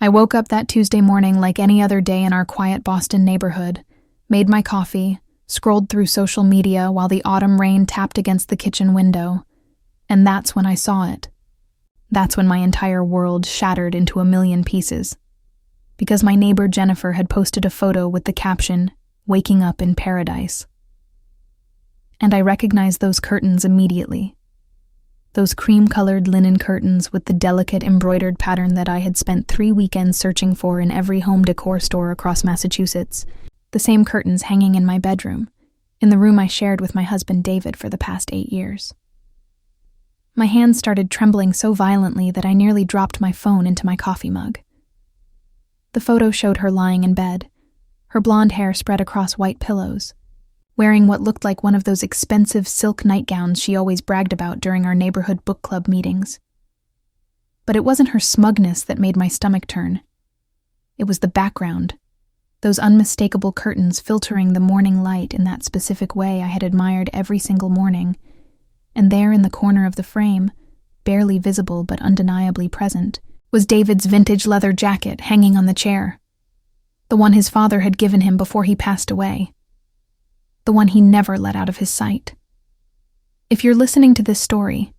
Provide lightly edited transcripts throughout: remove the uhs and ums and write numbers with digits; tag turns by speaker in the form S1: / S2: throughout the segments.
S1: I woke up that Tuesday morning like any other day in our quiet Boston neighborhood, made my coffee, scrolled through social media while the autumn rain tapped against the kitchen window, and that's when I saw it. That's when my entire world shattered into a million pieces. Because my neighbor Jennifer had posted a photo with the caption, "Waking up in paradise." And I recognized those curtains immediately. Those cream-colored linen curtains with the delicate embroidered pattern that I had spent 3 weekends searching for in every home decor store across Massachusetts. The same curtains hanging in my bedroom, in the room I shared with my husband David for the past 8 years. My hands started trembling so violently that I nearly dropped my phone into my coffee mug. The photo showed her lying in bed, her blonde hair spread across white pillows, wearing what looked like one of those expensive silk nightgowns she always bragged about during our neighborhood book club meetings. But it wasn't her smugness that made my stomach turn. It was the background, those unmistakable curtains filtering the morning light in that specific way I had admired every single morning, and there in the corner of the frame, barely visible but undeniably present, was David's vintage leather jacket hanging on the chair, the one his father had given him before he passed away. The one he never let out of his sight. If you're listening to this story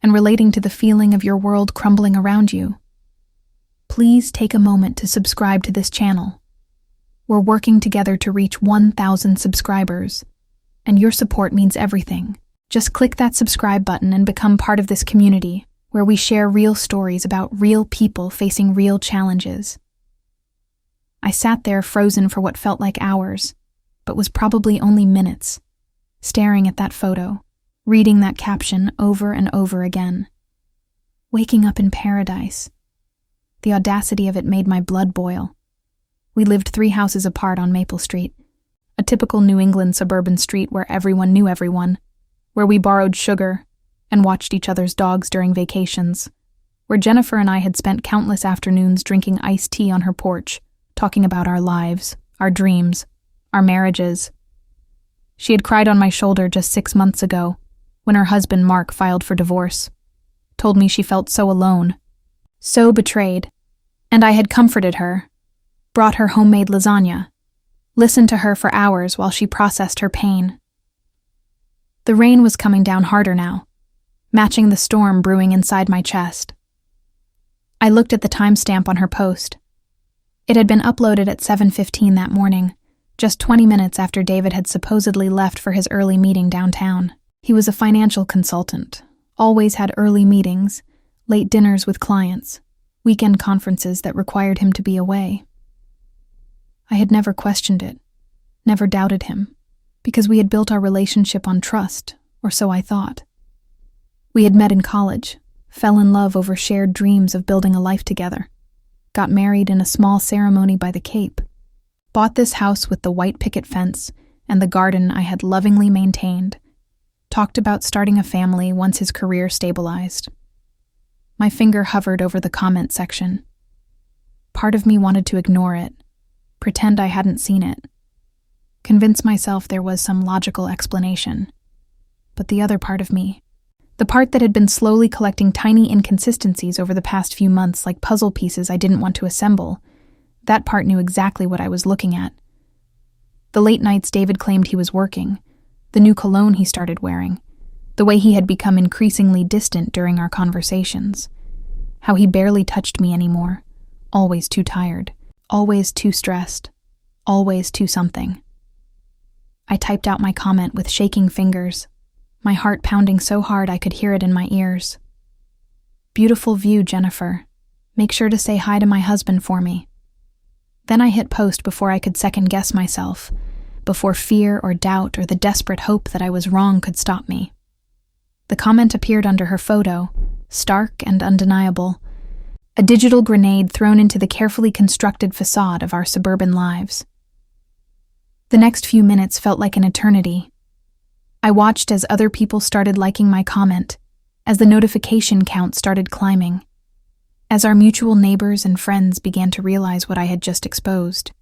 S1: and relating to the feeling of your world crumbling around you, please take a moment to subscribe to this channel. We're working together to reach 1,000 subscribers, and your support means everything. Just click that subscribe button and become part of this community where we share real stories about real people facing real challenges. I sat there frozen for what felt like hours, but was probably only minutes, staring at that photo, reading that caption over and over again. Waking up in paradise. The audacity of it made my blood boil. We lived 3 houses apart on Maple Street, a typical New England suburban street where everyone knew everyone, where we borrowed sugar and watched each other's dogs during vacations, where Jennifer and I had spent countless afternoons drinking iced tea on her porch, talking about our lives, our dreams, our marriages. She had cried on my shoulder just 6 months ago, when her husband Mark filed for divorce, told me she felt so alone, so betrayed, and I had comforted her, brought her homemade lasagna, listened to her for hours while she processed her pain. The rain was coming down harder now, matching the storm brewing inside my chest. I looked at the timestamp on her post. It had been uploaded at 7:15 that morning, just 20 minutes after David had supposedly left for his early meeting downtown. He was a financial consultant, always had early meetings, late dinners with clients, weekend conferences that required him to be away. I had never questioned it, never doubted him, because we had built our relationship on trust, or so I thought. We had met in college, fell in love over shared dreams of building a life together, got married in a small ceremony by the Cape, bought this house with the white picket fence and the garden I had lovingly maintained, talked about starting a family once his career stabilized. My finger hovered over the comment section. Part of me wanted to ignore it, pretend I hadn't seen it, convince myself there was some logical explanation. But the other part of me, the part that had been slowly collecting tiny inconsistencies over the past few months like puzzle pieces I didn't want to assemble, that part knew exactly what I was looking at. The late nights David claimed he was working, the new cologne he started wearing, the way he had become increasingly distant during our conversations, how he barely touched me anymore, always too tired, always too stressed, always too something. I typed out my comment with shaking fingers, my heart pounding so hard I could hear it in my ears. "Beautiful view, Jennifer. Make sure to say hi to my husband for me." Then I hit post before I could second-guess myself, before fear or doubt or the desperate hope that I was wrong could stop me. The comment appeared under her photo, stark and undeniable, a digital grenade thrown into the carefully constructed facade of our suburban lives. The next few minutes felt like an eternity. I watched as other people started liking my comment, as the notification count started climbing, as our mutual neighbors and friends began to realize what I had just exposed.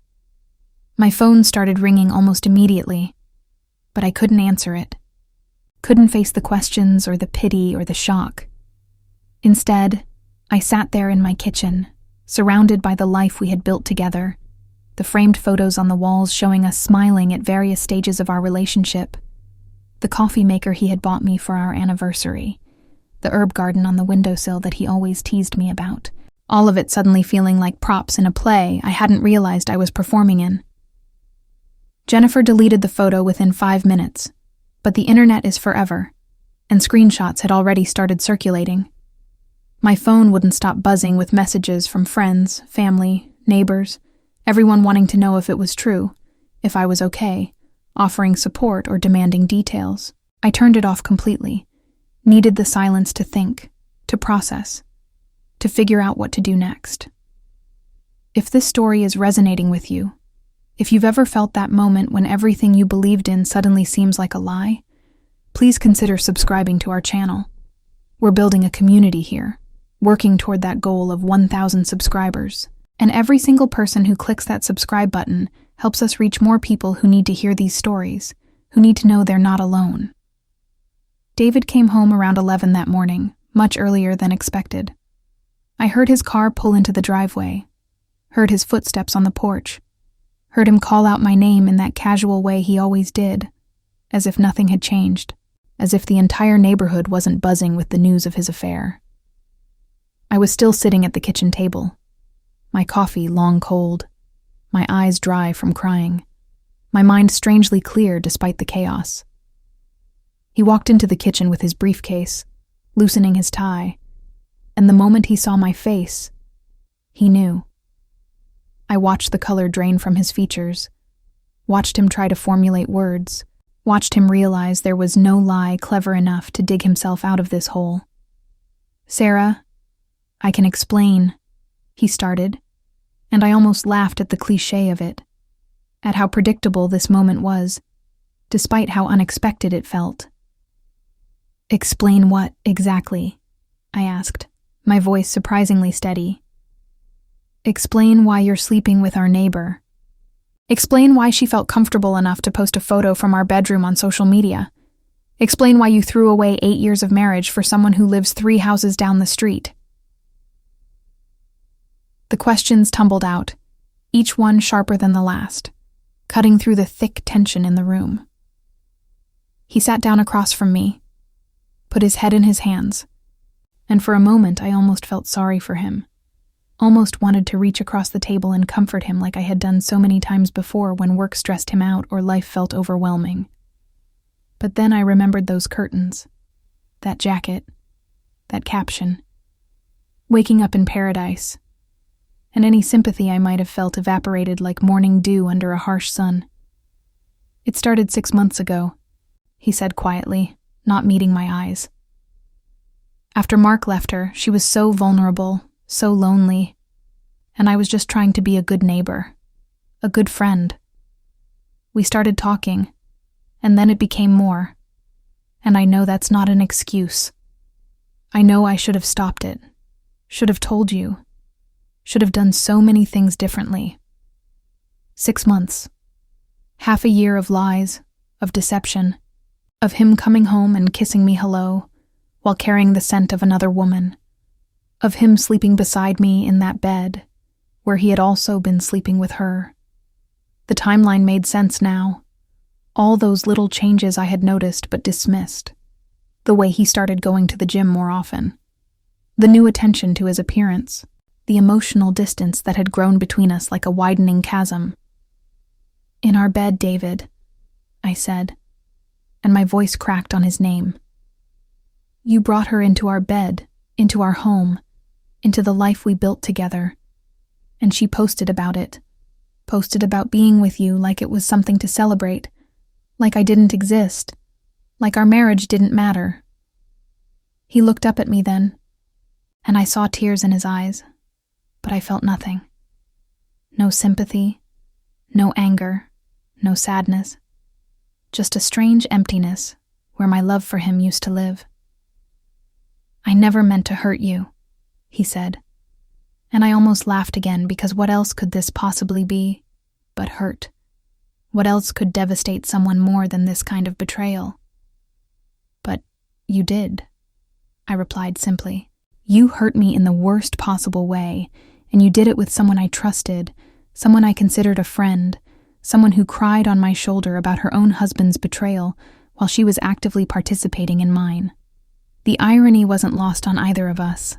S1: My phone started ringing almost immediately, but I couldn't answer it. Couldn't face the questions or the pity or the shock. Instead, I sat there in my kitchen, surrounded by the life we had built together, the framed photos on the walls showing us smiling at various stages of our relationship, the coffee maker he had bought me for our anniversary, the herb garden on the windowsill that he always teased me about, all of it suddenly feeling like props in a play I hadn't realized I was performing in. Jennifer deleted the photo within 5 minutes, but the internet is forever, and screenshots had already started circulating. My phone wouldn't stop buzzing with messages from friends, family, neighbors, everyone wanting to know if it was true, if I was okay, offering support or demanding details. I turned it off completely, needed the silence to think, to process, to figure out what to do next. If this story is resonating with you, if you've ever felt that moment when everything you believed in suddenly seems like a lie, please consider subscribing to our channel. We're building a community here, working toward that goal of 1,000 subscribers. And every single person who clicks that subscribe button helps us reach more people who need to hear these stories, who need to know they're not alone. David came home around 11 that morning, much earlier than expected. I heard his car pull into the driveway, heard his footsteps on the porch, heard him call out my name in that casual way he always did, as if nothing had changed, as if the entire neighborhood wasn't buzzing with the news of his affair. I was still sitting at the kitchen table, my coffee long cold, my eyes dry from crying, my mind strangely clear despite the chaos. He walked into the kitchen with his briefcase, loosening his tie, and the moment he saw my face, he knew. I watched the color drain from his features, watched him try to formulate words, watched him realize there was no lie clever enough to dig himself out of this hole. "Sarah, I can explain," he started, and I almost laughed at the cliché of it, at how predictable this moment was, despite how unexpected it felt. "Explain what, exactly?" I asked, my voice surprisingly steady. "Explain why you're sleeping with our neighbor. Explain why she felt comfortable enough to post a photo from our bedroom on social media. Explain why you threw away 8 years of marriage for someone who lives 3 houses down the street." The questions tumbled out, each one sharper than the last, cutting through the thick tension in the room. He sat down across from me, put his head in his hands, and for a moment I almost felt sorry for him, almost wanted to reach across the table and comfort him like I had done so many times before when work stressed him out or life felt overwhelming. But then I remembered those curtains, that jacket, that caption, "Waking up in paradise," and any sympathy I might have felt evaporated like morning dew under a harsh sun. "It started 6 months ago," he said quietly, not meeting my eyes. "After Mark left her, she was so vulnerable, so lonely, and I was just trying to be a good neighbor, a good friend. We started talking, and then it became more, and I know that's not an excuse. I know I should have stopped it, should have told you, should have done so many things differently. 6 months. Half a year of lies, of deception, of him coming home and kissing me hello, while carrying the scent of another woman, of him sleeping beside me in that bed, where he had also been sleeping with her. The timeline made sense now. All those little changes I had noticed but dismissed. The way he started going to the gym more often. The new attention to his appearance. The emotional distance that had grown between us like a widening chasm. "In our bed, David," I said, and my voice cracked on his name. "You brought her into our bed, into our home, into the life we built together. And she posted about it. Posted about being with you like it was something to celebrate, like I didn't exist, like our marriage didn't matter." He looked up at me then, and I saw tears in his eyes, but I felt nothing. No sympathy, no anger, no sadness. Just a strange emptiness where my love for him used to live. "I never meant to hurt you," he said, and I almost laughed again because what else could this possibly be but hurt? What else could devastate someone more than this kind of betrayal? "But you did," I replied simply. "You hurt me in the worst possible way, And you did it with someone I trusted, someone I considered a friend, someone who cried on my shoulder about her own husband's betrayal while she was actively participating in mine. The irony wasn't lost on either of us.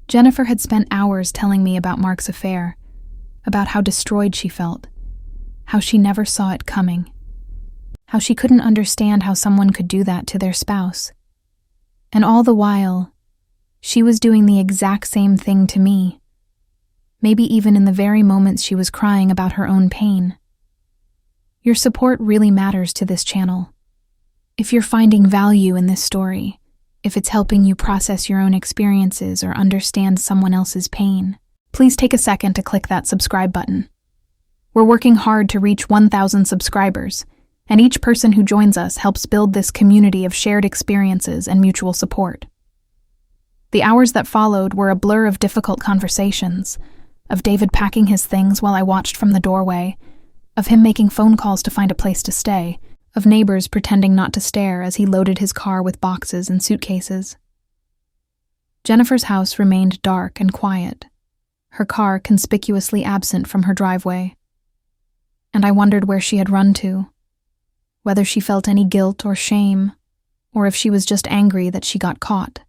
S1: Jennifer had spent hours telling me about Mark's affair, about how destroyed she felt, how she never saw it coming, how she couldn't understand how someone could do that to their spouse. And all the while, she was doing the exact same thing to me, maybe even in the very moments she was crying about her own pain. Your support really matters to this channel. If you're finding value in this story, if it's helping you process your own experiences or understand someone else's pain, please take a second to click that subscribe button. We're working hard to reach 1,000 subscribers, and each person who joins us helps build this community of shared experiences and mutual support. The hours that followed were a blur of difficult conversations, of David packing his things while I watched from the doorway, of him making phone calls to find a place to stay, of neighbors pretending not to stare as he loaded his car with boxes and suitcases. Jennifer's house remained dark and quiet, her car conspicuously absent from her driveway. And I wondered where she had run to, whether she felt any guilt or shame, or if she was just angry that she got caught.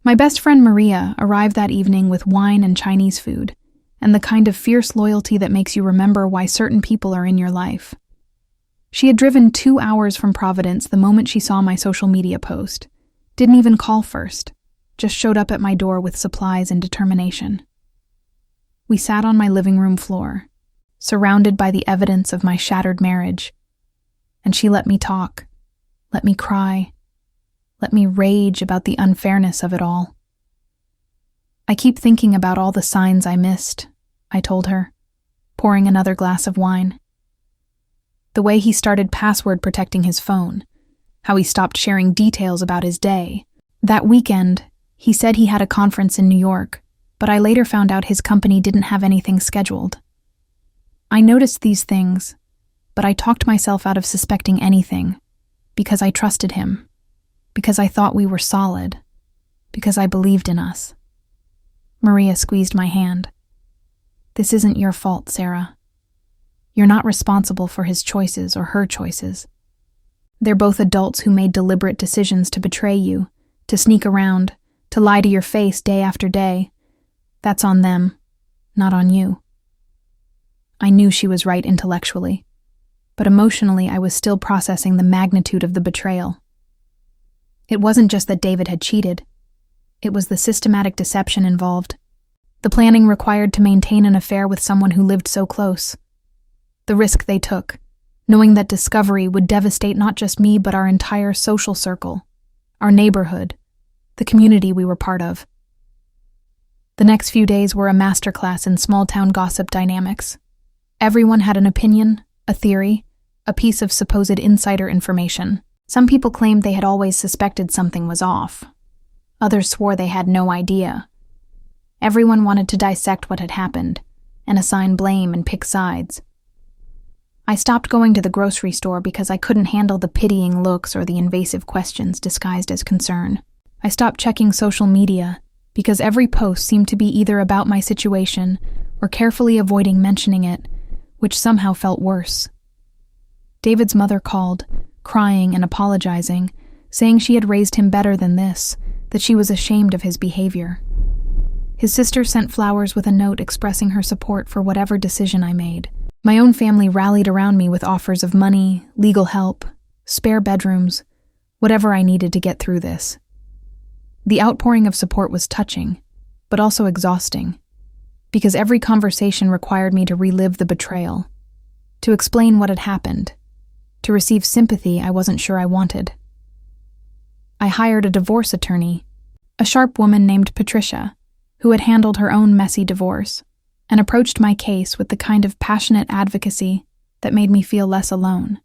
S1: My best friend Maria arrived that evening with wine and Chinese food, and the kind of fierce loyalty that makes you remember why certain people are in your life. She had driven 2 hours from Providence the moment she saw my social media post, didn't even call first, just showed up at my door with supplies and determination. We sat on my living room floor, surrounded by the evidence of my shattered marriage, and she let me talk, let me cry, let me rage about the unfairness of it all. I keep thinking about all the signs I missed, I told her, pouring another glass of wine. The way he started password protecting his phone, how he stopped sharing details about his day. That weekend, he said he had a conference in New York, but I later found out his company didn't have anything scheduled. I noticed these things, but I talked myself out of suspecting anything, because I trusted him, because I thought we were solid, because I believed in us. Maria squeezed my hand. This isn't your fault, Sarah. You're not responsible for his choices or her choices. They're both adults who made deliberate decisions to betray you, to sneak around, to lie to your face day after day. That's on them, not on you. I knew she was right intellectually, but emotionally I was still processing the magnitude of the betrayal. It wasn't just that David had cheated. It was the systematic deception involved, the planning required to maintain an affair with someone who lived so close. The risk they took, knowing that discovery would devastate not just me but our entire social circle, our neighborhood, the community we were part of. The next few days were a masterclass in small-town gossip dynamics. Everyone had an opinion, a theory, a piece of supposed insider information. Some people claimed they had always suspected something was off. Others swore they had no idea. Everyone wanted to dissect what had happened and assign blame and pick sides. I stopped going to the grocery store because I couldn't handle the pitying looks or the invasive questions disguised as concern. I stopped checking social media because every post seemed to be either about my situation or carefully avoiding mentioning it, which somehow felt worse. David's mother called, crying and apologizing, saying she had raised him better than this, that she was ashamed of his behavior. His sister sent flowers with a note expressing her support for whatever decision I made. My own family rallied around me with offers of money, legal help, spare bedrooms, whatever I needed to get through this. The outpouring of support was touching, but also exhausting, because every conversation required me to relive the betrayal, to explain what had happened, to receive sympathy I wasn't sure I wanted. I hired a divorce attorney, a sharp woman named Patricia, who had handled her own messy divorce, and approached my case with the kind of passionate advocacy that made me feel less alone.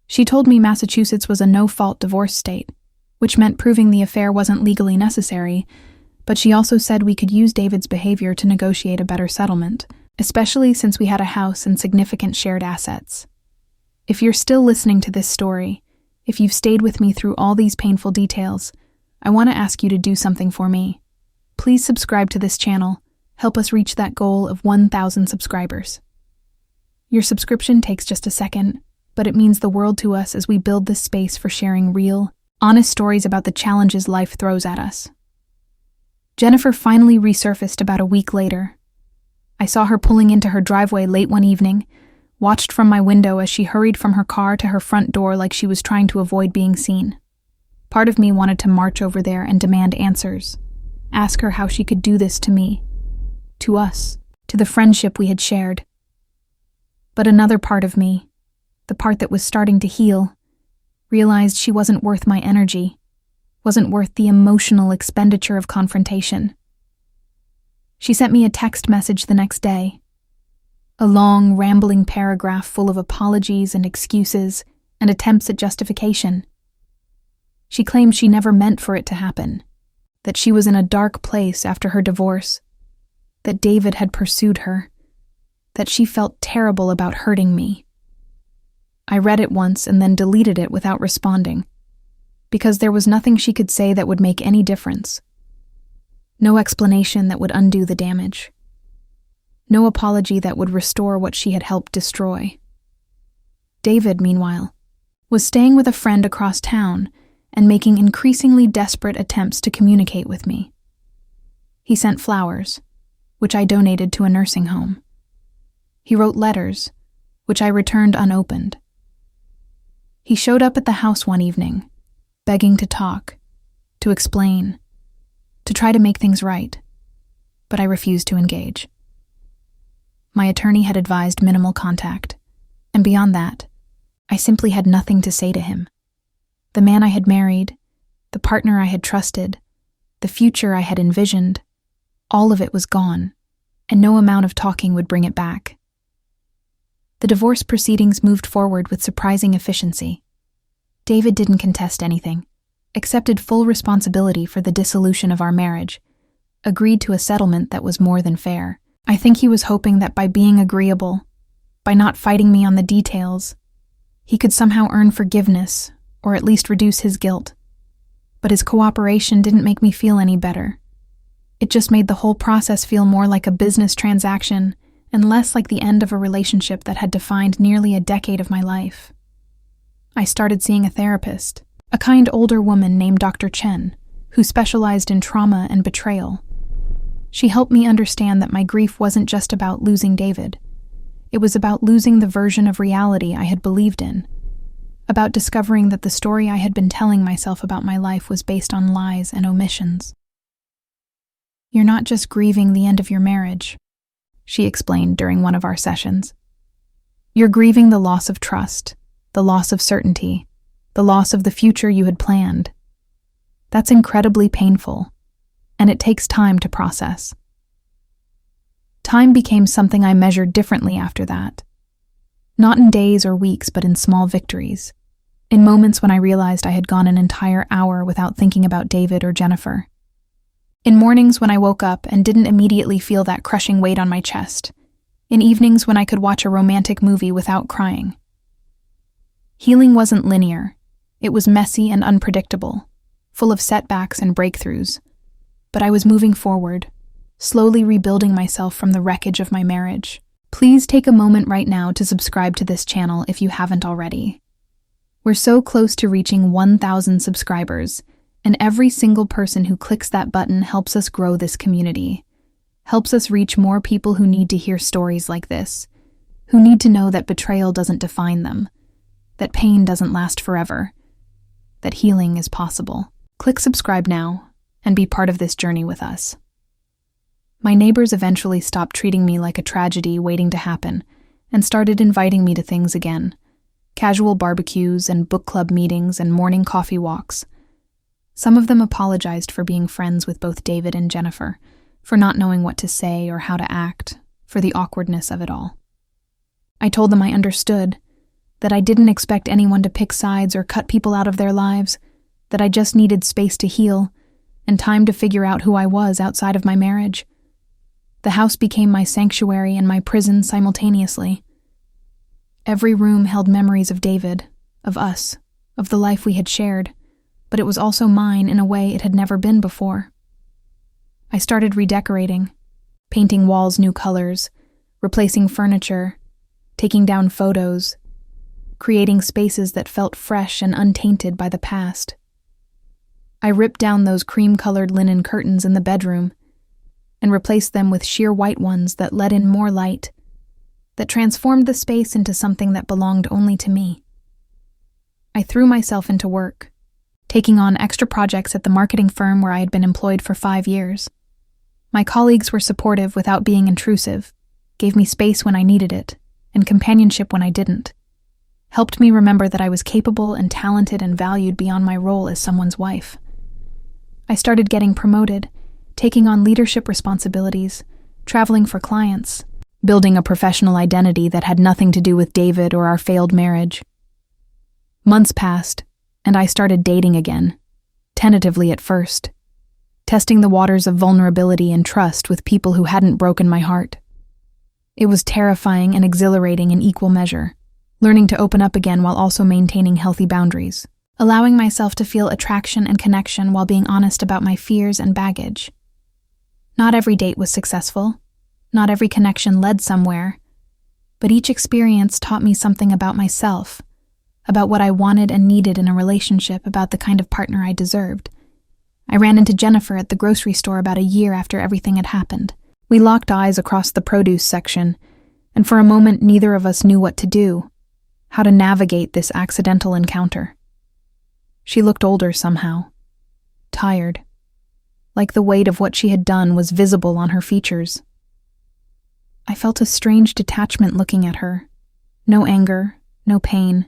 S1: She told me Massachusetts was a no-fault divorce state, which meant proving the affair wasn't legally necessary, but she also said we could use David's behavior to negotiate a better settlement, especially since we had a house and significant shared assets. If you're still listening to this story, if you've stayed with me through all these painful details, I want to ask you to do something for me. Please subscribe to this channel Help us reach that goal of 1,000 subscribers. Your subscription takes just a second, but it means the world to us as we build this space for sharing real, honest stories about the challenges life throws at us. Jennifer finally resurfaced about a week later. I saw her pulling into her driveway late one evening, watched from my window as she hurried from her car to her front door like she was trying to avoid being seen. Part of me wanted to march over there and demand answers, ask her how she could do this to me, to us, to the friendship we had shared. But another part of me, the part that was starting to heal, realized she wasn't worth my energy, wasn't worth the emotional expenditure of confrontation. She sent me a text message the next day, a long, rambling paragraph full of apologies and excuses and attempts at justification. She claimed she never meant for it to happen, that she was in a dark place after her divorce, that David had pursued her, that she felt terrible about hurting me. I read it once and then deleted it without responding, because there was nothing she could say that would make any difference. No explanation that would undo the damage. No apology that would restore what she had helped destroy. David, meanwhile, was staying with a friend across town and making increasingly desperate attempts to communicate with me. He sent flowers, which I donated to a nursing home. He wrote letters, which I returned unopened. He showed up at the house one evening, begging to talk, to explain, to try to make things right, but I refused to engage. My attorney had advised minimal contact, and beyond that, I simply had nothing to say to him. The man I had married, the partner I had trusted, the future I had envisioned, all of it was gone, and no amount of talking would bring it back. The divorce proceedings moved forward with surprising efficiency. David didn't contest anything, accepted full responsibility for the dissolution of our marriage, agreed to a settlement that was more than fair. I think he was hoping that by being agreeable, by not fighting me on the details, he could somehow earn forgiveness, or at least reduce his guilt. But his cooperation didn't make me feel any better. It just made the whole process feel more like a business transaction and less like the end of a relationship that had defined nearly a decade of my life. I started seeing a therapist, a kind older woman named Dr. Chen, who specialized in trauma and betrayal. She helped me understand that my grief wasn't just about losing David. It was about losing the version of reality I had believed in, about discovering that the story I had been telling myself about my life was based on lies and omissions. "You're not just grieving the end of your marriage," she explained during one of our sessions. "You're grieving the loss of trust, the loss of certainty, the loss of the future you had planned. That's incredibly painful, and it takes time to process." Time became something I measured differently after that. Not in days or weeks, but in small victories. In moments when I realized I had gone an entire hour without thinking about David or Jennifer. In mornings when I woke up and didn't immediately feel that crushing weight on my chest. In evenings when I could watch a romantic movie without crying. Healing wasn't linear. It was messy and unpredictable, full of setbacks and breakthroughs. But I was moving forward, slowly rebuilding myself from the wreckage of my marriage. Please take a moment right now to subscribe to this channel if you haven't already. We're so close to reaching 1,000 subscribers, and every single person who clicks that button helps us grow this community, helps us reach more people who need to hear stories like this, who need to know that betrayal doesn't define them, that pain doesn't last forever, that healing is possible. Click subscribe now and be part of this journey with us. My neighbors eventually stopped treating me like a tragedy waiting to happen and started inviting me to things again. Casual barbecues and book club meetings and morning coffee walks. Some of them apologized for being friends with both David and Jennifer, for not knowing what to say or how to act, for the awkwardness of it all. I told them I understood, that I didn't expect anyone to pick sides or cut people out of their lives, that I just needed space to heal and time to figure out who I was outside of my marriage. The house became my sanctuary and my prison simultaneously. Every room held memories of David, of us, of the life we had shared, but it was also mine in a way it had never been before. I started redecorating, painting walls new colors, replacing furniture, taking down photos, creating spaces that felt fresh and untainted by the past. I ripped down those cream-colored linen curtains in the bedroom and replaced them with sheer white ones that let in more light, that transformed the space into something that belonged only to me. I threw myself into work, taking on extra projects at the marketing firm where I had been employed for 5 years. My colleagues were supportive without being intrusive, gave me space when I needed it, and companionship when I didn't, helped me remember that I was capable and talented and valued beyond my role as someone's wife. I started getting promoted, taking on leadership responsibilities, traveling for clients, building a professional identity that had nothing to do with David or our failed marriage. Months passed, and I started dating again, tentatively at first, testing the waters of vulnerability and trust with people who hadn't broken my heart. It was terrifying and exhilarating in equal measure, learning to open up again while also maintaining healthy boundaries, allowing myself to feel attraction and connection while being honest about my fears and baggage. Not every date was successful, not every connection led somewhere, but each experience taught me something about myself, about what I wanted and needed in a relationship, about the kind of partner I deserved. I ran into Jennifer at the grocery store about a year after everything had happened. We locked eyes across the produce section, and for a moment neither of us knew what to do, how to navigate this accidental encounter. She looked older somehow, tired, like the weight of what she had done was visible on her features. I felt a strange detachment looking at her. No anger, no pain,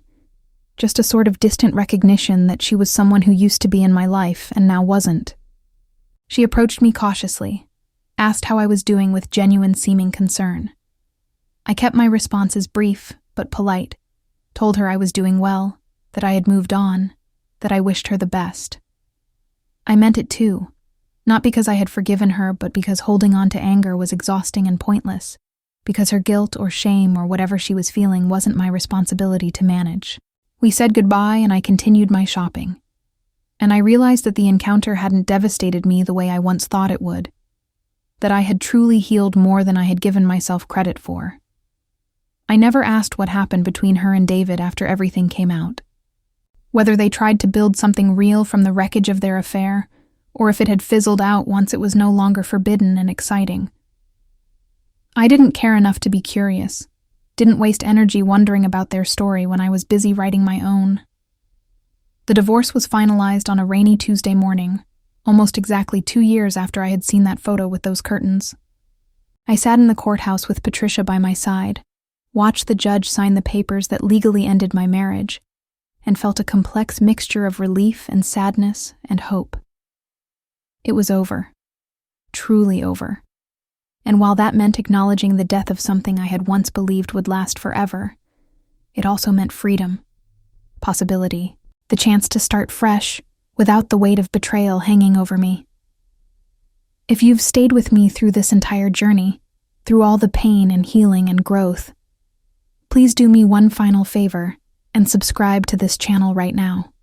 S1: just a sort of distant recognition that she was someone who used to be in my life and now wasn't. She approached me cautiously, asked how I was doing with genuine seeming concern. I kept my responses brief but polite, told her I was doing well, that I had moved on, that I wished her the best. I meant it too, not because I had forgiven her, but because holding on to anger was exhausting and pointless, because her guilt or shame or whatever she was feeling wasn't my responsibility to manage. We said goodbye and I continued my shopping. And I realized that the encounter hadn't devastated me the way I once thought it would, that I had truly healed more than I had given myself credit for. I never asked what happened between her and David after everything came out. Whether they tried to build something real from the wreckage of their affair, or if it had fizzled out once it was no longer forbidden and exciting. I didn't care enough to be curious, didn't waste energy wondering about their story when I was busy writing my own. The divorce was finalized on a rainy Tuesday morning, almost exactly 2 years after I had seen that photo with those curtains. I sat in the courthouse with Patricia by my side, watched the judge sign the papers that legally ended my marriage, and felt a complex mixture of relief and sadness and hope. It was over. Truly over. And while that meant acknowledging the death of something I had once believed would last forever, it also meant freedom, possibility, the chance to start fresh without the weight of betrayal hanging over me. If you've stayed with me through this entire journey, through all the pain and healing and growth, please do me one final favor and subscribe to this channel right now.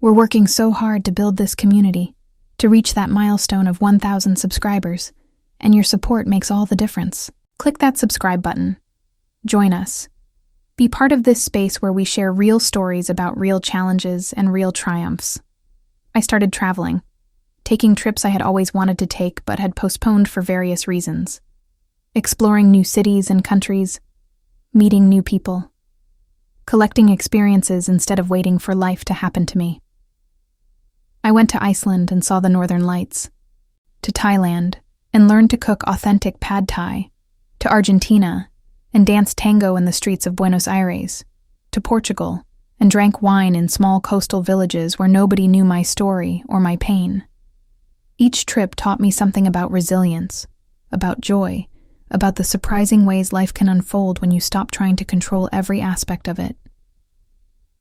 S1: We're working so hard to build this community, to reach that milestone of 1,000 subscribers, and your support makes all the difference. Click that subscribe button. Join us. Be part of this space where we share real stories about real challenges and real triumphs. I started traveling, taking trips I had always wanted to take but had postponed for various reasons. Exploring new cities and countries, meeting new people, collecting experiences instead of waiting for life to happen to me. I went to Iceland and saw the Northern Lights, to Thailand and learned to cook authentic pad thai, to Argentina and danced tango in the streets of Buenos Aires, to Portugal and drank wine in small coastal villages where nobody knew my story or my pain. Each trip taught me something about resilience, about joy, about the surprising ways life can unfold when you stop trying to control every aspect of it.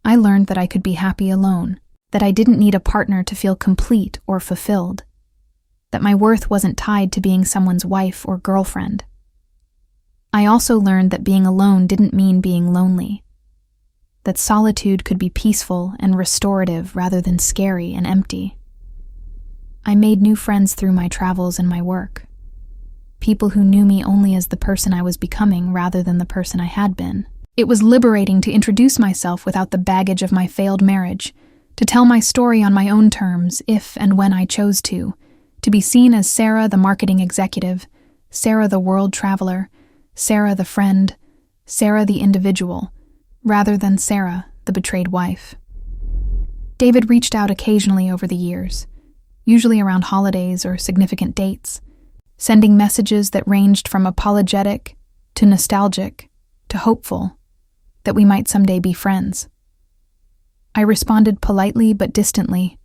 S1: I learned that I could be happy alone, that I didn't need a partner to feel complete or fulfilled, that my worth wasn't tied to being someone's wife or girlfriend. I also learned that being alone didn't mean being lonely, that solitude could be peaceful and restorative rather than scary and empty. I made new friends through my travels and my work. people who knew me only as the person I was becoming rather than the person I had been. It was liberating to introduce myself without the baggage of my failed marriage, to tell my story on my own terms if and when I chose to be seen as Sarah the marketing executive, Sarah the world traveler, Sarah the friend, Sarah the individual, rather than Sarah the betrayed wife. David reached out occasionally over the years, usually around holidays or significant dates, sending messages that ranged from apologetic to nostalgic to hopeful that we might someday be friends. I responded politely but distantly,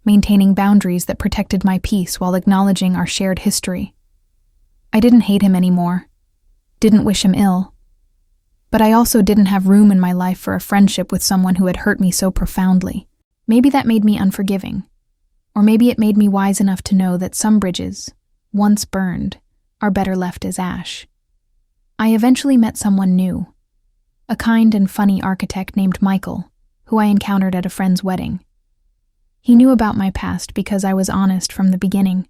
S1: maintaining boundaries that protected my peace while acknowledging our shared history. I didn't hate him anymore, didn't wish him ill, but I also didn't have room in my life for a friendship with someone who had hurt me so profoundly. Maybe that made me unforgiving, or maybe it made me wise enough to know that some bridges, once burned, are better left as ash. I eventually met someone new, a kind and funny architect named Michael, who I encountered at a friend's wedding. He knew about my past because I was honest from the beginning,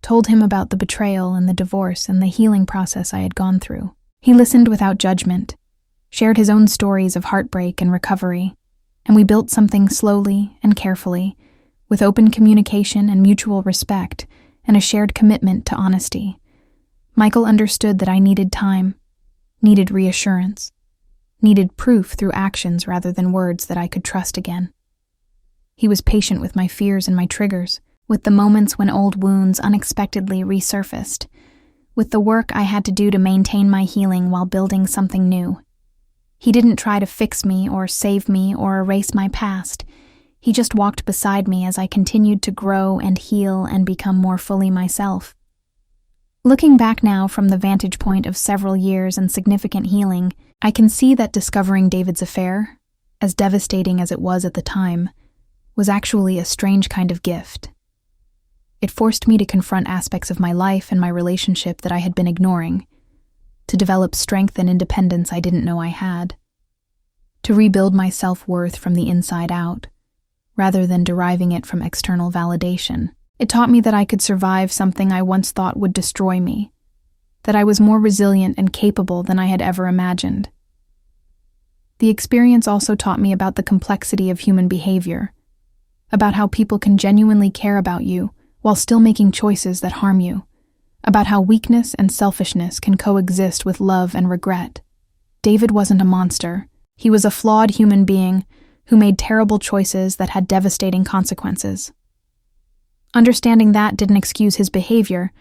S1: told him about the betrayal and the divorce and the healing process I had gone through. He listened without judgment, shared his own stories of heartbreak and recovery, and we built something slowly and carefully, with open communication and mutual respect and a shared commitment to honesty. Michael understood that I needed time, needed reassurance, needed proof through actions rather than words that I could trust again. He was patient with my fears and my triggers, with the moments when old wounds unexpectedly resurfaced, with the work I had to do to maintain my healing while building something new. He didn't try to fix me or save me or erase my past. He just walked beside me as I continued to grow and heal and become more fully myself. Looking back now from the vantage point of several years and significant healing, I can see that discovering David's affair, as devastating as it was at the time, was actually a strange kind of gift. It forced me to confront aspects of my life and my relationship that I had been ignoring, to develop strength and independence I didn't know I had, to rebuild my self-worth from the inside out, rather than deriving it from external validation. It taught me that I could survive something I once thought would destroy me, that I was more resilient and capable than I had ever imagined. The experience also taught me about the complexity of human behavior, about how people can genuinely care about you while still making choices that harm you, about how weakness and selfishness can coexist with love and regret. David wasn't a monster. He was a flawed human being who made terrible choices that had devastating consequences. Understanding that didn't excuse his behavior,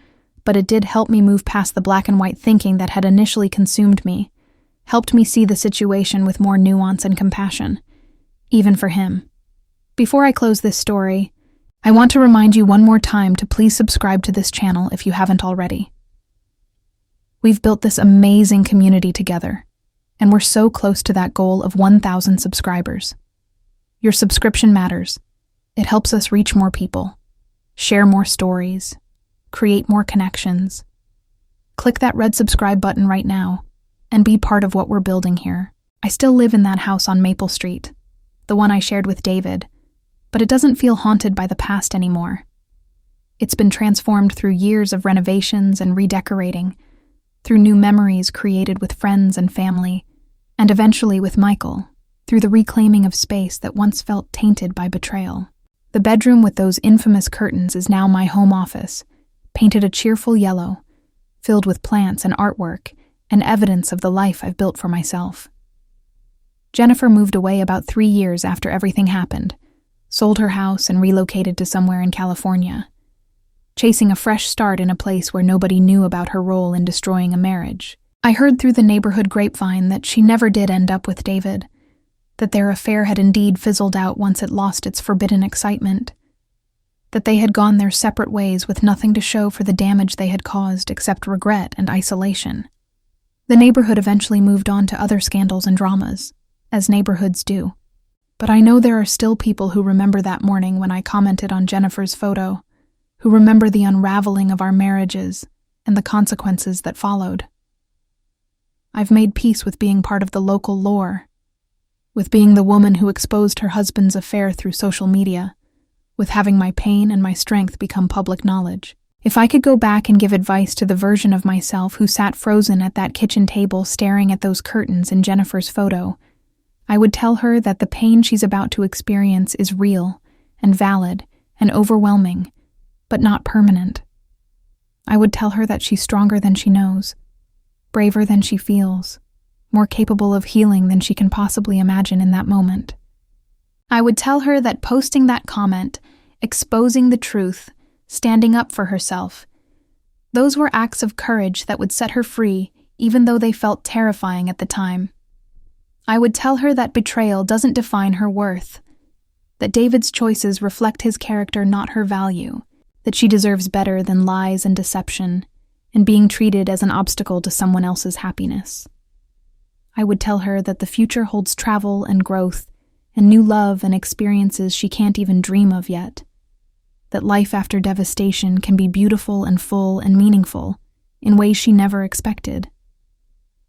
S1: but it did help me move past the black and white thinking that had initially consumed me, helped me see the situation with more nuance and compassion, even for him. Before I close this story, I want to remind you one more time to please subscribe to this channel if you haven't already. We've built this amazing community together, and we're so close to that goal of 1,000 subscribers. Your subscription matters. It helps us reach more people, share more stories, create more connections. Click that red subscribe button right now and be part of what we're building here. I still live in that house on Maple Street, the one I shared with David, but it doesn't feel haunted by the past anymore. It's been transformed through years of renovations and redecorating, through new memories created with friends and family, and eventually with Michael, through the reclaiming of space that once felt tainted by betrayal. The bedroom with those infamous curtains is now my home office, painted a cheerful yellow, filled with plants and artwork and evidence of the life I've built for myself. Jennifer moved away about 3 years after everything happened, sold her house and relocated to somewhere in California, chasing a fresh start in a place where nobody knew about her role in destroying a marriage. I heard through the neighborhood grapevine that she never did end up with David, that their affair had indeed fizzled out once it lost its forbidden excitement, that they had gone their separate ways with nothing to show for the damage they had caused except regret and isolation. The neighborhood eventually moved on to other scandals and dramas, as neighborhoods do. But I know there are still people who remember that morning when I commented on Jennifer's photo, who remember the unraveling of our marriages and the consequences that followed. I've made peace with being part of the local lore, with being the woman who exposed her husband's affair through social media, with having my pain and my strength become public knowledge. If I could go back and give advice to the version of myself who sat frozen at that kitchen table staring at those curtains in Jennifer's photo, I would tell her that the pain she's about to experience is real and valid and overwhelming, but not permanent. I would tell her that she's stronger than she knows, braver than she feels, more capable of healing than she can possibly imagine in that moment. I would tell her that posting that comment, exposing the truth, standing up for herself, those were acts of courage that would set her free even though they felt terrifying at the time. I would tell her that betrayal doesn't define her worth, that David's choices reflect his character, not her value, that she deserves better than lies and deception, and being treated as an obstacle to someone else's happiness. I would tell her that the future holds travel and growth, and new love and experiences she can't even dream of yet, that life after devastation can be beautiful and full and meaningful in ways she never expected.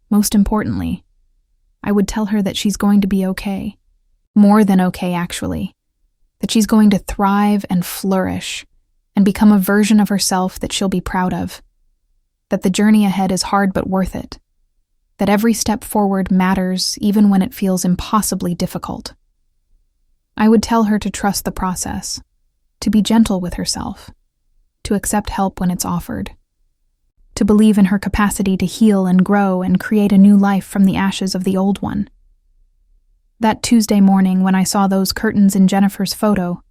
S1: Most importantly, I would tell her that she's going to be okay. More than okay, actually. That she's going to thrive and flourish and become a version of herself that she'll be proud of. That the journey ahead is hard but worth it. That every step forward matters even when it feels impossibly difficult. I would tell her to trust the process, to be gentle with herself, to accept help when it's offered, to believe in her capacity to heal and grow and create a new life from the ashes of the old one. That Tuesday morning when I saw those curtains in Jennifer's photo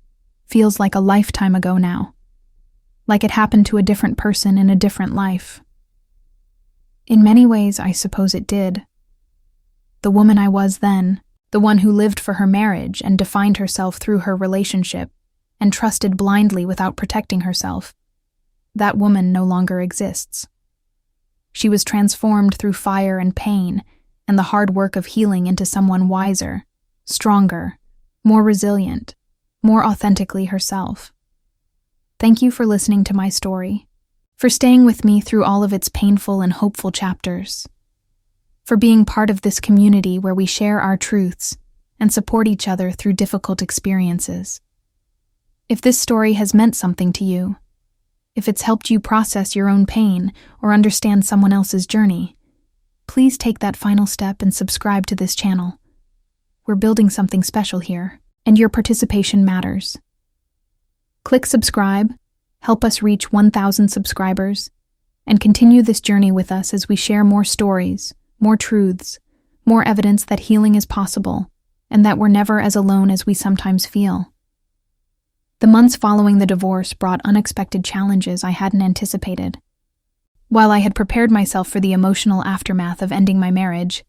S1: feels like a lifetime ago now, like it happened to a different person in a different life. In many ways, I suppose it did. The woman I was then, the one who lived for her marriage and defined herself through her relationship and trusted blindly without protecting herself, that woman no longer exists. She was transformed through fire and pain and the hard work of healing into someone wiser, stronger, more resilient, more authentically herself. Thank you for listening to my story, for staying with me through all of its painful and hopeful chapters, for being part of this community where we share our truths and support each other through difficult experiences. If this story has meant something to you, if it's helped you process your own pain or understand someone else's journey, please take that final step and subscribe to this channel. We're building something special here, and your participation matters. Click subscribe, help us reach 1,000 subscribers, and continue this journey with us as we share more stories, more truths, more evidence that healing is possible, and that we're never as alone as we sometimes feel. The months following the divorce brought unexpected challenges I hadn't anticipated. While I had prepared myself for the emotional aftermath of ending my marriage,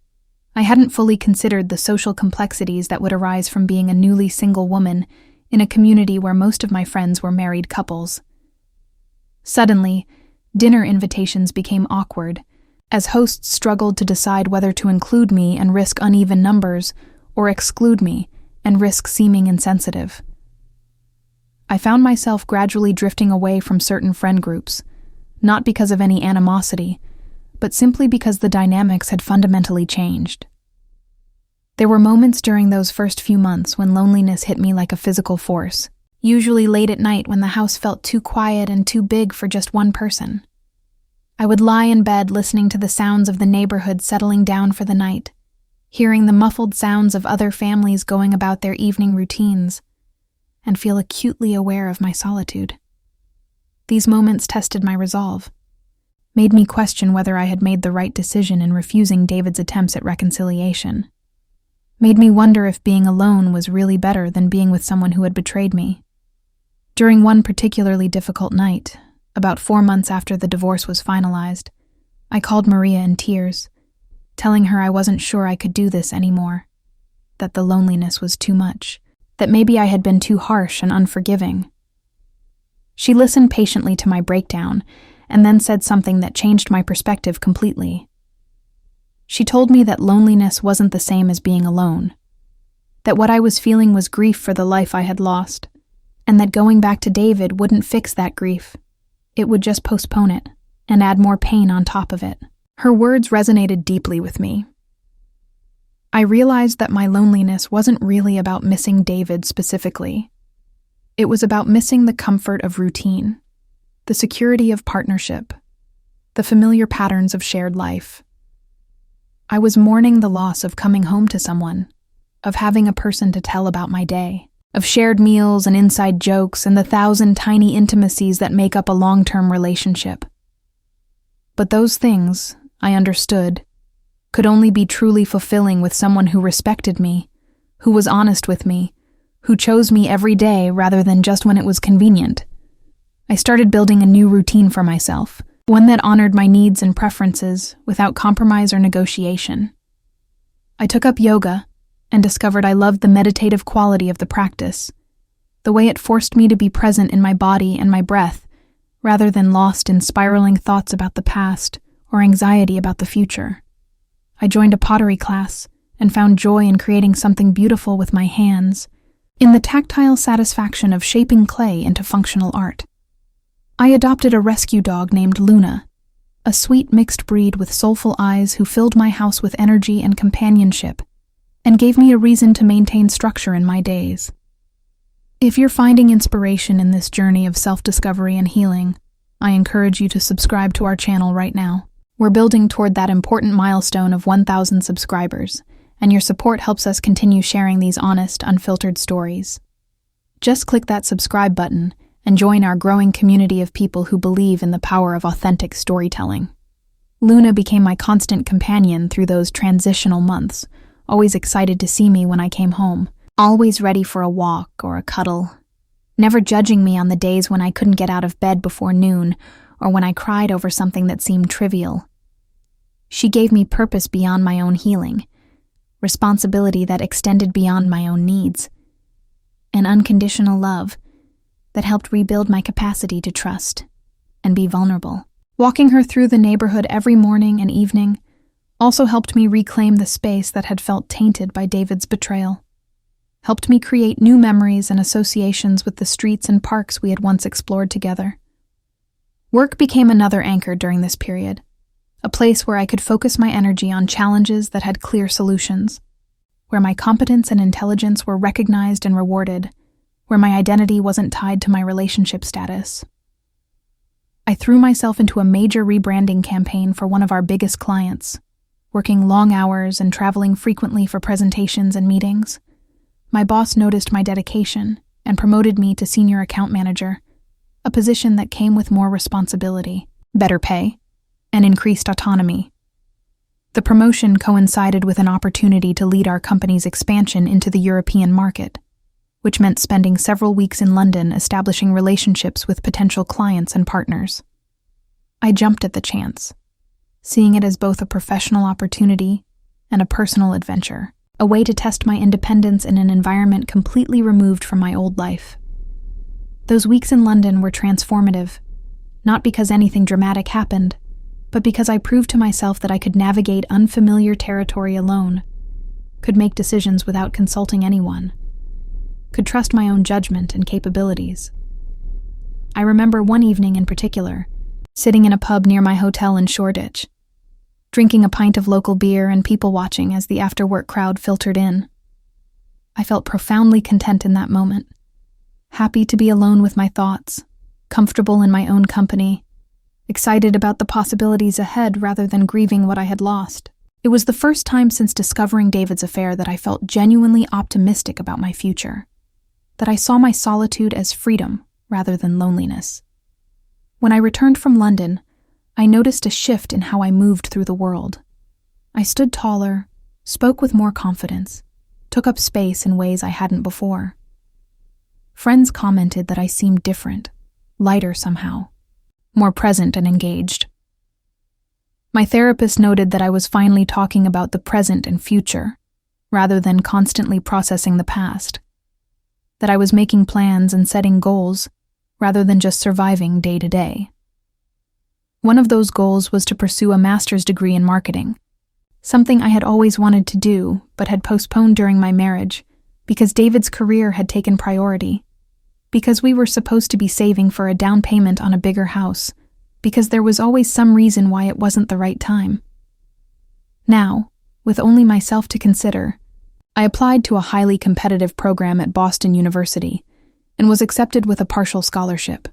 S1: I hadn't fully considered the social complexities that would arise from being a newly single woman in a community where most of my friends were married couples. Suddenly, dinner invitations became awkward, as hosts struggled to decide whether to include me and risk uneven numbers, or exclude me and risk seeming insensitive. I found myself gradually drifting away from certain friend groups, not because of any animosity, but simply because the dynamics had fundamentally changed. There were moments during those first few months when loneliness hit me like a physical force, usually late at night when the house felt too quiet and too big for just one person. I would lie in bed listening to the sounds of the neighborhood settling down for the night, hearing the muffled sounds of other families going about their evening routines, and feel acutely aware of my solitude. These moments tested my resolve, made me question whether I had made the right decision in refusing David's attempts at reconciliation, made me wonder if being alone was really better than being with someone who had betrayed me. During one particularly difficult night, about 4 months after the divorce was finalized, I called Maria in tears, telling her I wasn't sure I could do this anymore, that the loneliness was too much, that maybe I had been too harsh and unforgiving. She listened patiently to my breakdown and then said something that changed my perspective completely. She told me that loneliness wasn't the same as being alone, that what I was feeling was grief for the life I had lost, and that going back to David wouldn't fix that grief. It would just postpone it and add more pain on top of it. Her words resonated deeply with me. I realized that my loneliness wasn't really about missing David specifically. It was about missing the comfort of routine, the security of partnership, the familiar patterns of shared life. I was mourning the loss of coming home to someone, of having a person to tell about my day, of shared meals and inside jokes and the 1,000 tiny intimacies that make up a long-term relationship. But those things, I understood, could only be truly fulfilling with someone who respected me, who was honest with me, who chose me every day rather than just when it was convenient. I started building a new routine for myself, one that honored my needs and preferences without compromise or negotiation. I took up yoga and discovered I loved the meditative quality of the practice, the way it forced me to be present in my body and my breath, rather than lost in spiraling thoughts about the past or anxiety about the future. I joined a pottery class and found joy in creating something beautiful with my hands, in the tactile satisfaction of shaping clay into functional art. I adopted a rescue dog named Luna, a sweet mixed breed with soulful eyes who filled my house with energy and companionship, and gave me a reason to maintain structure in my days. If you're finding inspiration in this journey of self-discovery and healing, I encourage you to subscribe to our channel right now. We're building toward that important milestone of 1,000 subscribers, and your support helps us continue sharing these honest, unfiltered stories. Just click that subscribe button and join our growing community of people who believe in the power of authentic storytelling. Luna became my constant companion through those transitional months, always excited to see me when I came home, always ready for a walk or a cuddle, never judging me on the days when I couldn't get out of bed before noon or when I cried over something that seemed trivial. She gave me purpose beyond my own healing, responsibility that extended beyond my own needs, and unconditional love that helped rebuild my capacity to trust and be vulnerable. Walking her through the neighborhood every morning and evening also helped me reclaim the space that had felt tainted by David's betrayal, helped me create new memories and associations with the streets and parks we had once explored together. Work became another anchor during this period, a place where I could focus my energy on challenges that had clear solutions, where my competence and intelligence were recognized and rewarded, where my identity wasn't tied to my relationship status. I threw myself into a major rebranding campaign for one of our biggest clients, working long hours and traveling frequently for presentations and meetings. My boss noticed my dedication and promoted me to senior account manager, a position that came with more responsibility, better pay, and increased autonomy. The promotion coincided with an opportunity to lead our company's expansion into the European market, which meant spending several weeks in London establishing relationships with potential clients and partners. I jumped at the chance, seeing it as both a professional opportunity and a personal adventure, a way to test my independence in an environment completely removed from my old life. Those weeks in London were transformative, not because anything dramatic happened, but because I proved to myself that I could navigate unfamiliar territory alone, could make decisions without consulting anyone, could trust my own judgment and capabilities. I remember one evening in particular, sitting in a pub near my hotel in Shoreditch, drinking a pint of local beer and people watching as the after-work crowd filtered in. I felt profoundly content in that moment, happy to be alone with my thoughts, comfortable in my own company, excited about the possibilities ahead rather than grieving what I had lost. It was the first time since discovering David's affair that I felt genuinely optimistic about my future, that I saw my solitude as freedom rather than loneliness. When I returned from London, I noticed a shift in how I moved through the world. I stood taller, spoke with more confidence, took up space in ways I hadn't before. Friends commented that I seemed different, lighter somehow, more present and engaged. My therapist noted that I was finally talking about the present and future, rather than constantly processing the past. That I was making plans and setting goals, rather than just surviving day to day. One of those goals was to pursue a master's degree in marketing, something I had always wanted to do but had postponed during my marriage because David's career had taken priority, because we were supposed to be saving for a down payment on a bigger house, because there was always some reason why it wasn't the right time. Now, with only myself to consider, I applied to a highly competitive program at Boston University and was accepted with a partial scholarship.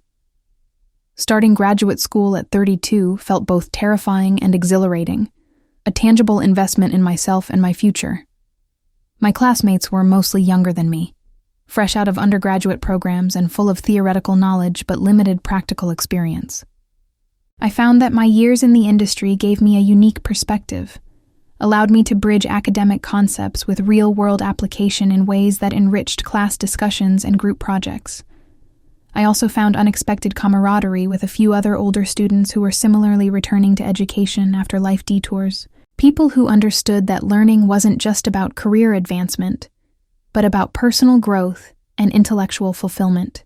S1: Starting graduate school at 32 felt both terrifying and exhilarating, a tangible investment in myself and my future. My classmates were mostly younger than me, fresh out of undergraduate programs and full of theoretical knowledge but limited practical experience. I found that my years in the industry gave me a unique perspective, allowed me to bridge academic concepts with real-world application in ways that enriched class discussions and group projects. I also found unexpected camaraderie with a few other older students who were similarly returning to education after life detours, people who understood that learning wasn't just about career advancement, but about personal growth and intellectual fulfillment.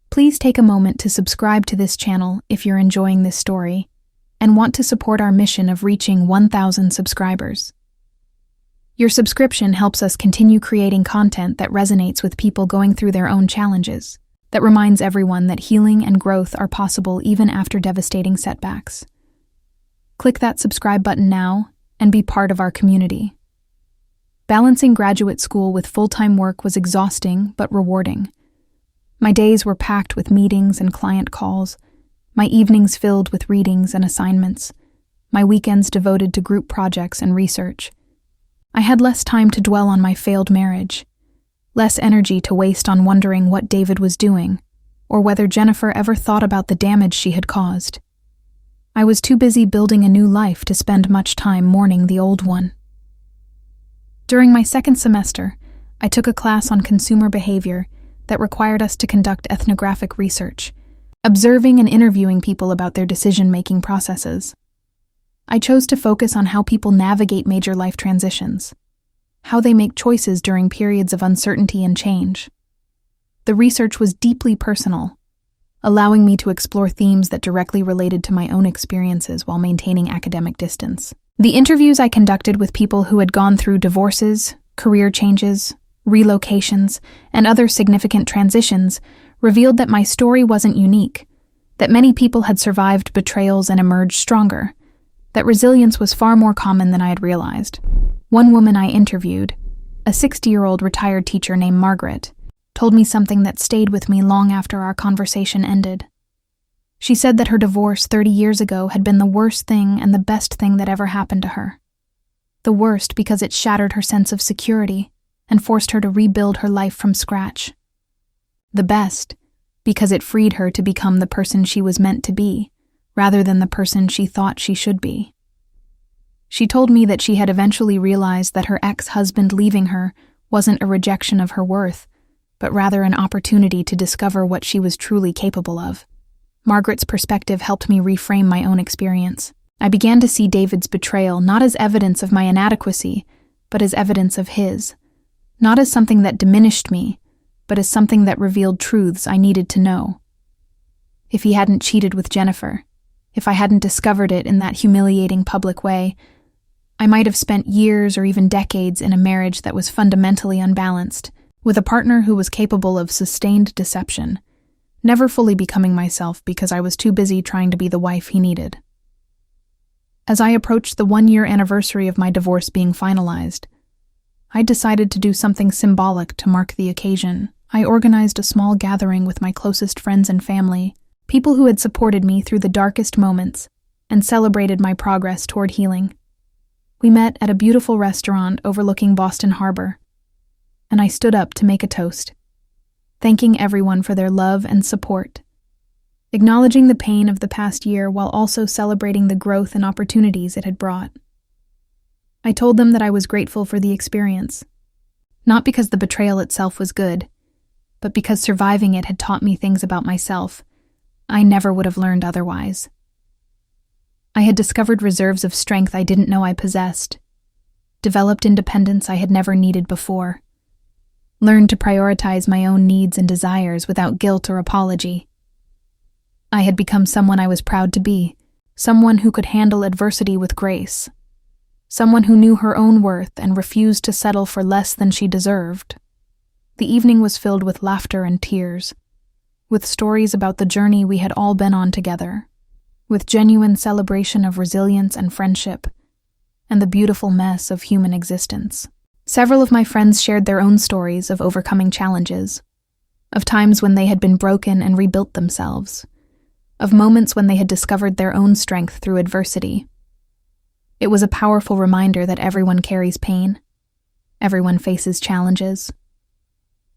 S1: Please take a moment to subscribe to this channel if you're enjoying this story and want to support our mission of reaching 1,000 subscribers. Your subscription helps us continue creating content that resonates with people going through their own challenges, that reminds everyone that healing and growth are possible even after devastating setbacks. Click that subscribe button now and be part of our community. Balancing graduate school with full-time work was exhausting but rewarding. My days were packed with meetings and client calls, my evenings filled with readings and assignments, my weekends devoted to group projects and research. I had less time to dwell on my failed marriage, less energy to waste on wondering what David was doing, or whether Jennifer ever thought about the damage she had caused. I was too busy building a new life to spend much time mourning the old one. During my second semester, I took a class on consumer behavior that required us to conduct ethnographic research, observing and interviewing people about their decision-making processes. I chose to focus on how people navigate major life transitions, how they make choices during periods of uncertainty and change. The research was deeply personal, allowing me to explore themes that directly related to my own experiences while maintaining academic distance. The interviews I conducted with people who had gone through divorces, career changes, relocations, and other significant transitions revealed that my story wasn't unique, that many people had survived betrayals and emerged stronger, that resilience was far more common than I had realized. One woman I interviewed, a 60-year-old retired teacher named Margaret, told me something that stayed with me long after our conversation ended. She said that her divorce 30 years ago had been the worst thing and the best thing that ever happened to her. The worst because it shattered her sense of security and forced her to rebuild her life from scratch. The best because it freed her to become the person she was meant to be, rather than the person she thought she should be. She told me that she had eventually realized that her ex-husband leaving her wasn't a rejection of her worth, but rather an opportunity to discover what she was truly capable of. Margaret's perspective helped me reframe my own experience. I began to see David's betrayal not as evidence of my inadequacy, but as evidence of his. Not as something that diminished me, but as something that revealed truths I needed to know. If he hadn't cheated with Jennifer, if I hadn't discovered it in that humiliating public way, I might have spent years or even decades in a marriage that was fundamentally unbalanced, with a partner who was capable of sustained deception, never fully becoming myself because I was too busy trying to be the wife he needed. As I approached the 1-year anniversary of my divorce being finalized, I decided to do something symbolic to mark the occasion. I organized a small gathering with my closest friends and family, people who had supported me through the darkest moments, and celebrated my progress toward healing. We met at a beautiful restaurant overlooking Boston Harbor, and I stood up to make a toast, thanking everyone for their love and support, acknowledging the pain of the past year while also celebrating the growth and opportunities it had brought. I told them that I was grateful for the experience, not because the betrayal itself was good, but because surviving it had taught me things about myself I never would have learned otherwise. I had discovered reserves of strength I didn't know I possessed, developed independence I had never needed before, learned to prioritize my own needs and desires without guilt or apology. I had become someone I was proud to be, someone who could handle adversity with grace, someone who knew her own worth and refused to settle for less than she deserved. The evening was filled with laughter and tears, with stories about the journey we had all been on together, with genuine celebration of resilience and friendship, and the beautiful mess of human existence. Several of my friends shared their own stories of overcoming challenges, of times when they had been broken and rebuilt themselves, of moments when they had discovered their own strength through adversity. It was a powerful reminder that everyone carries pain, everyone faces challenges,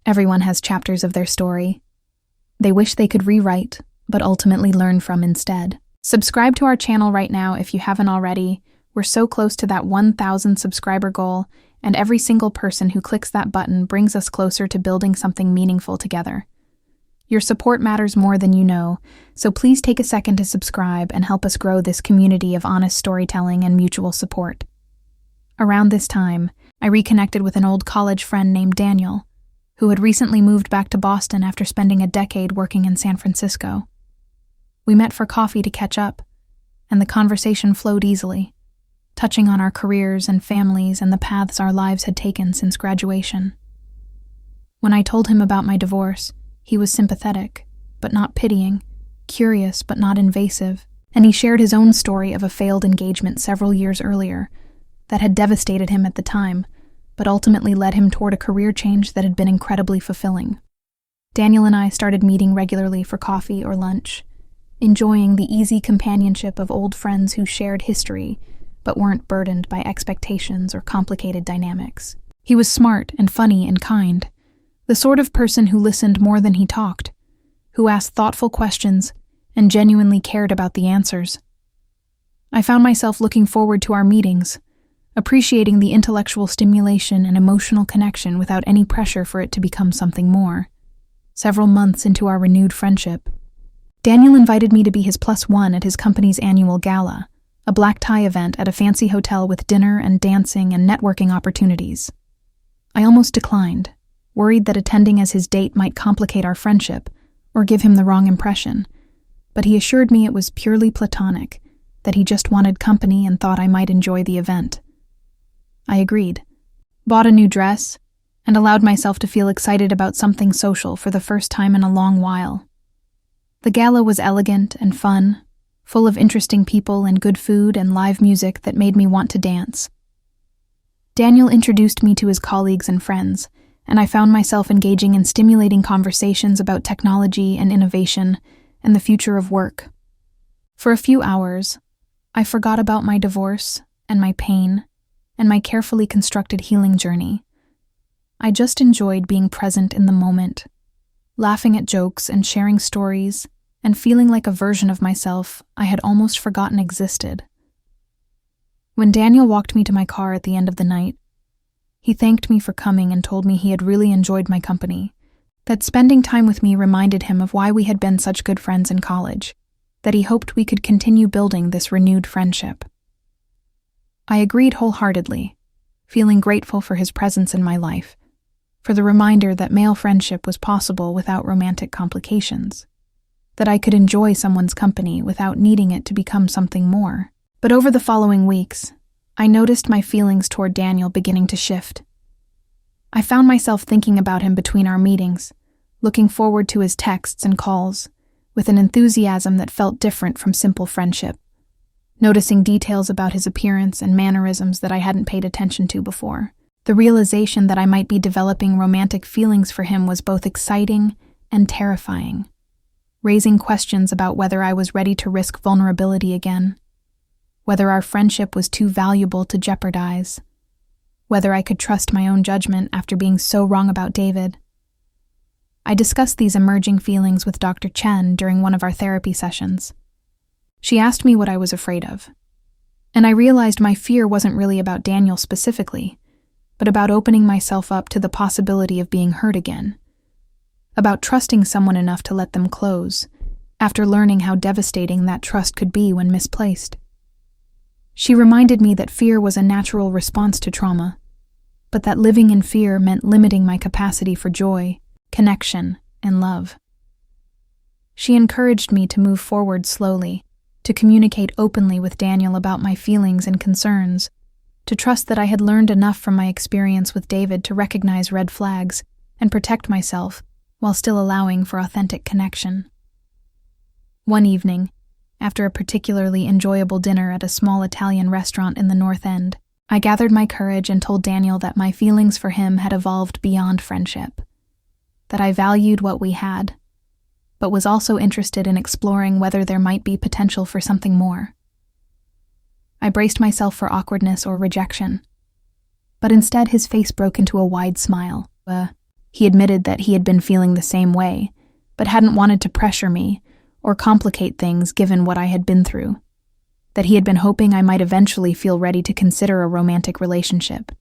S1: everyone has chapters of their story they wish they could rewrite, but ultimately learn from instead. Subscribe to our channel right now if you haven't already. We're so close to that 1,000 subscriber goal, and every single person who clicks that button brings us closer to building something meaningful together. Your support matters more than you know, so please take a second to subscribe and help us grow this community of honest storytelling and mutual support. Around this time, I reconnected with an old college friend named Daniel, who had recently moved back to Boston after spending a decade working in San Francisco. We met for coffee to catch up, and the conversation flowed easily, touching on our careers and families and the paths our lives had taken since graduation. When I told him about my divorce, he was sympathetic, but not pitying, curious, but not invasive, and he shared his own story of a failed engagement several years earlier that had devastated him at the time, but ultimately led him toward a career change that had been incredibly fulfilling. Daniel and I started meeting regularly for coffee or lunch, enjoying the easy companionship of old friends who shared history, but weren't burdened by expectations or complicated dynamics. He was smart and funny and kind, the sort of person who listened more than he talked, who asked thoughtful questions and genuinely cared about the answers. I found myself looking forward to our meetings, appreciating the intellectual stimulation and emotional connection without any pressure for it to become something more. Several months into our renewed friendship, Daniel invited me to be his +1 at his company's annual gala, a black tie event at a fancy hotel with dinner and dancing and networking opportunities. I almost declined, worried that attending as his date might complicate our friendship or give him the wrong impression, but he assured me it was purely platonic, that he just wanted company and thought I might enjoy the event. I agreed, bought a new dress, and allowed myself to feel excited about something social for the first time in a long while. The gala was elegant and fun, full of interesting people and good food and live music that made me want to dance. Daniel introduced me to his colleagues and friends, and I found myself engaging in stimulating conversations about technology and innovation and the future of work. For a few hours, I forgot about my divorce and my pain and my carefully constructed healing journey. I just enjoyed being present in the moment, laughing at jokes and sharing stories, and feeling like a version of myself I had almost forgotten existed. When Daniel walked me to my car at the end of the night, he thanked me for coming and told me he had really enjoyed my company, that spending time with me reminded him of why we had been such good friends in college, that he hoped we could continue building this renewed friendship. I agreed wholeheartedly, feeling grateful for his presence in my life, for the reminder that male friendship was possible without romantic complications, that I could enjoy someone's company without needing it to become something more. But over the following weeks, I noticed my feelings toward Daniel beginning to shift. I found myself thinking about him between our meetings, looking forward to his texts and calls, with an enthusiasm that felt different from simple friendship, noticing details about his appearance and mannerisms that I hadn't paid attention to before. The realization that I might be developing romantic feelings for him was both exciting and terrifying, raising questions about whether I was ready to risk vulnerability again, whether our friendship was too valuable to jeopardize, whether I could trust my own judgment after being so wrong about David. I discussed these emerging feelings with Dr. Chen during one of our therapy sessions. She asked me what I was afraid of, and I realized my fear wasn't really about Daniel specifically, but about opening myself up to the possibility of being hurt again, about trusting someone enough to let them close, after learning how devastating that trust could be when misplaced. She reminded me that fear was a natural response to trauma, but that living in fear meant limiting my capacity for joy, connection, and love. She encouraged me to move forward slowly, to communicate openly with Daniel about my feelings and concerns, to trust that I had learned enough from my experience with David to recognize red flags and protect myself while still allowing for authentic connection. One evening, after a particularly enjoyable dinner at a small Italian restaurant in the North End, I gathered my courage and told Daniel that my feelings for him had evolved beyond friendship, that I valued what we had, but was also interested in exploring whether there might be potential for something more. I braced myself for awkwardness or rejection, but instead his face broke into a wide smile. He admitted that he had been feeling the same way, but hadn't wanted to pressure me or complicate things given what I had been through. That he had been hoping I might eventually feel ready to consider a romantic relationship.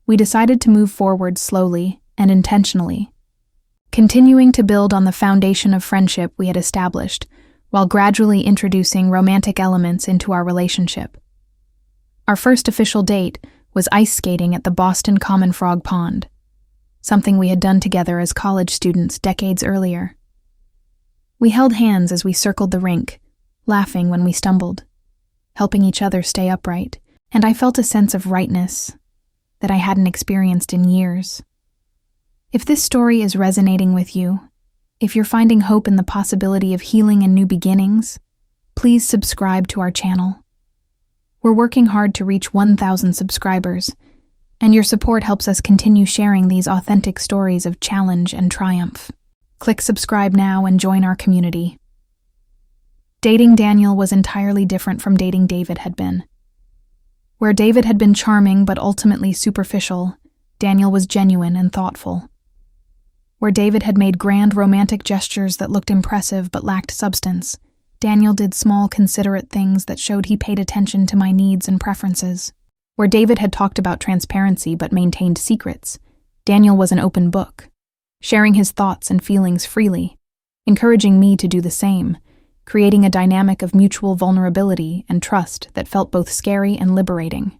S1: We decided to move forward slowly and intentionally, continuing to build on the foundation of friendship we had established, while gradually introducing romantic elements into our relationship. Our first official date was ice skating at the Boston Common Frog Pond, something we had done together as college students decades earlier. We held hands as we circled the rink, laughing when we stumbled, helping each other stay upright, and I felt a sense of rightness that I hadn't experienced in years. If this story is resonating with you, if you're finding hope in the possibility of healing and new beginnings, please subscribe to our channel. We're working hard to reach 1,000 subscribers, and your support helps us continue sharing these authentic stories of challenge and triumph. Click subscribe now and join our community. Dating Daniel was entirely different from dating David had been. Where David had been charming but ultimately superficial, Daniel was genuine and thoughtful. Where David had made grand romantic gestures that looked impressive but lacked substance, Daniel did small, considerate things that showed he paid attention to my needs and preferences. Where David had talked about transparency but maintained secrets, Daniel was an open book, sharing his thoughts and feelings freely, encouraging me to do the same, creating a dynamic of mutual vulnerability and trust that felt both scary and liberating.